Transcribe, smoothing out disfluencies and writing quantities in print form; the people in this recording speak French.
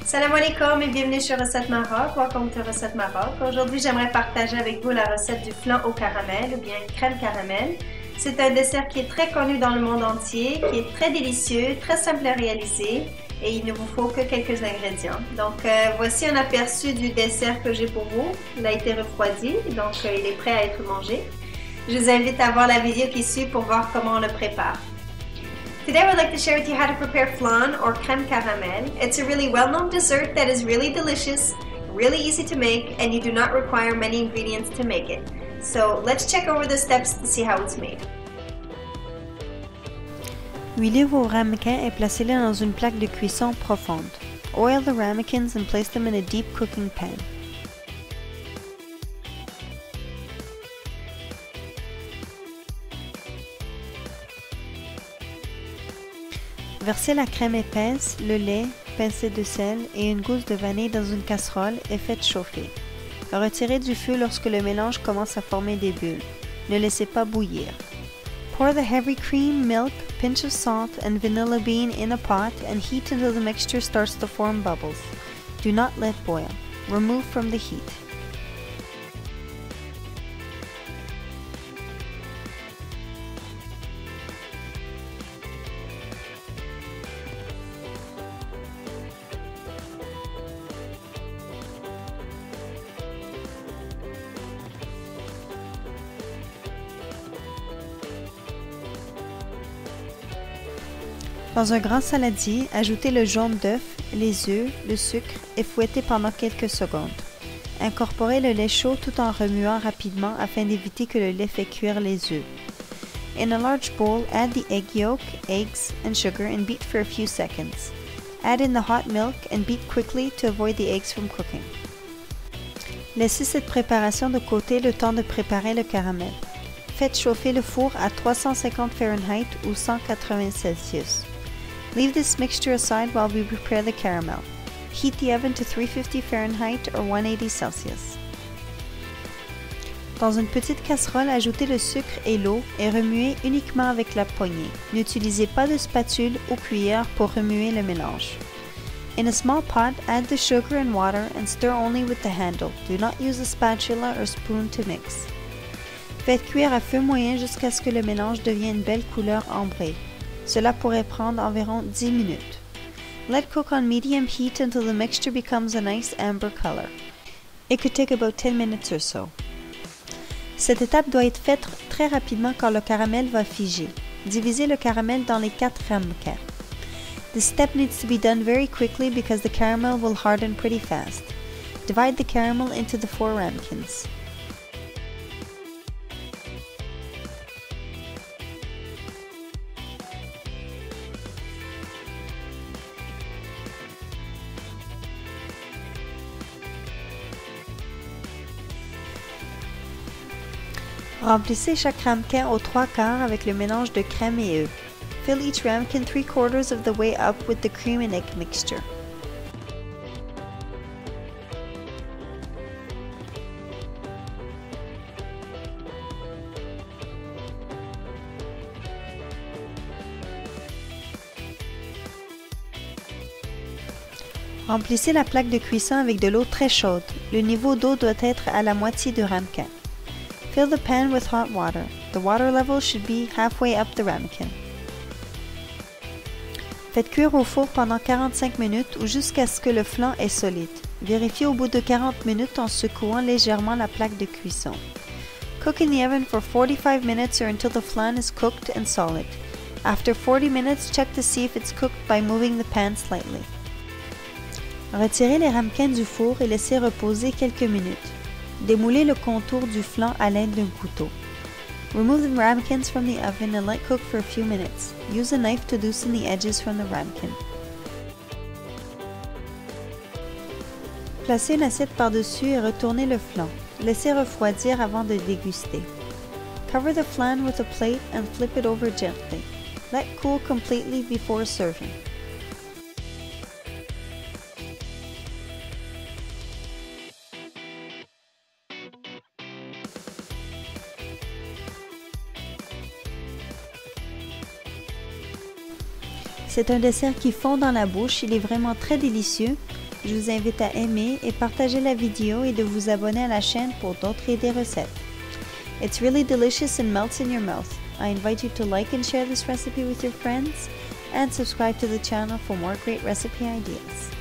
Salam alaikum et bienvenue sur Recette Maroc. Welcome to Recette Maroc. Aujourd'hui, j'aimerais partager avec vous la recette du flan au caramel ou bien crème caramel. C'est un dessert qui est très connu dans le monde entier, qui est très délicieux, très simple à réaliser et il ne vous faut que quelques ingrédients. Donc, voici un aperçu du dessert que j'ai pour vous. Il a été refroidi, donc il est prêt à être mangé. Je vous invite à voir la vidéo qui suit pour voir comment on le prépare. Today I would like to share with you how to prepare flan or crème caramel. It's a really well-known dessert that is really delicious, really easy to make, and you do not require many ingredients to make it. So let's check over the steps to see how it's made. Huilez vos ramequins et placez-les dans une plaque de cuisson profonde. Oil the ramekins and place them in a deep cooking pan. Versez la crème épaisse, le lait, pincée de sel et une gousse de vanille dans une casserole et faites chauffer. Retirez du feu lorsque le mélange commence à former des bulles. Ne laissez pas bouillir. Pour the heavy cream, milk, pinch of salt and vanilla bean in a pot and heat until the mixture starts to form bubbles. Do not let boil. Remove from the heat. Dans un grand saladier, ajoutez le jaune d'œuf, les œufs, le sucre et fouettez pendant quelques secondes. Incorporez le lait chaud tout en remuant rapidement afin d'éviter que le lait fait cuire les œufs. In a large bowl, add the egg yolk, eggs, and sugar and beat for a few seconds. Add in the hot milk and beat quickly to avoid the eggs from cooking. Laissez cette préparation de côté le temps de préparer le caramel. Faites chauffer le four à 350 Fahrenheit ou 180 Celsius. Leave this mixture aside while we prepare the caramel. Heat the oven to 350 Fahrenheit or 180 Celsius. Dans une petite casserole, ajoutez le sucre et l'eau et remuez uniquement avec la poignée. N'utilisez pas de spatule ou cuillère pour remuer le mélange. In a small pot, add the sugar and water and stir only with the handle. Do not use a spatula or spoon to mix. Faites cuire à feu moyen jusqu'à ce que le mélange devienne une belle couleur ambrée. Cela pourrait prendre environ 10 minutes. Let cook on medium heat until the mixture becomes a nice amber color. It could take about 10 minutes or so. Cette étape doit être faite très rapidement car le caramel va figer. Divisez le caramel dans les 4 ramequins. This step needs to be done very quickly because the caramel will harden pretty fast. Divide the caramel into the 4 ramekins. Remplissez chaque ramequin aux 3/4 avec le mélange de crème et œufs. Fill each ramekin 3/4 of the way up with the cream and egg mixture. Remplissez la plaque de cuisson avec de l'eau très chaude. Le niveau d'eau doit être à la moitié du ramequin. Fill the pan with hot water. The water level should be halfway up the ramekin. Faites cuire au four pendant 45 minutes ou jusqu'à ce que le flan est solide. Vérifiez au bout de 40 minutes en secouant légèrement la plaque de cuisson. Cook in the oven for 45 minutes or until the flan is cooked and solid. After 40 minutes, check to see if it's cooked by moving the pan slightly. Retirez les ramequins du four et laissez reposer quelques minutes. Démoulez le contour du flan à l'aide d'un couteau. Remove the ramekins from the oven and let cook for a few minutes. Use a knife to loosen the edges from the ramekin. Placez une assiette par-dessus et retournez le flan. Laissez refroidir avant de déguster. Cover the flan with a plate and flip it over gently. Let cool completely before serving. C'est un dessert qui fond dans la bouche, il est vraiment très délicieux. Je vous invite à aimer et partager la vidéo et de vous abonner à la chaîne pour d'autres idées recettes. It's really delicious and melts in your mouth. I invite you to like and share this recipe with your friends and subscribe to the channel for more great recipe ideas.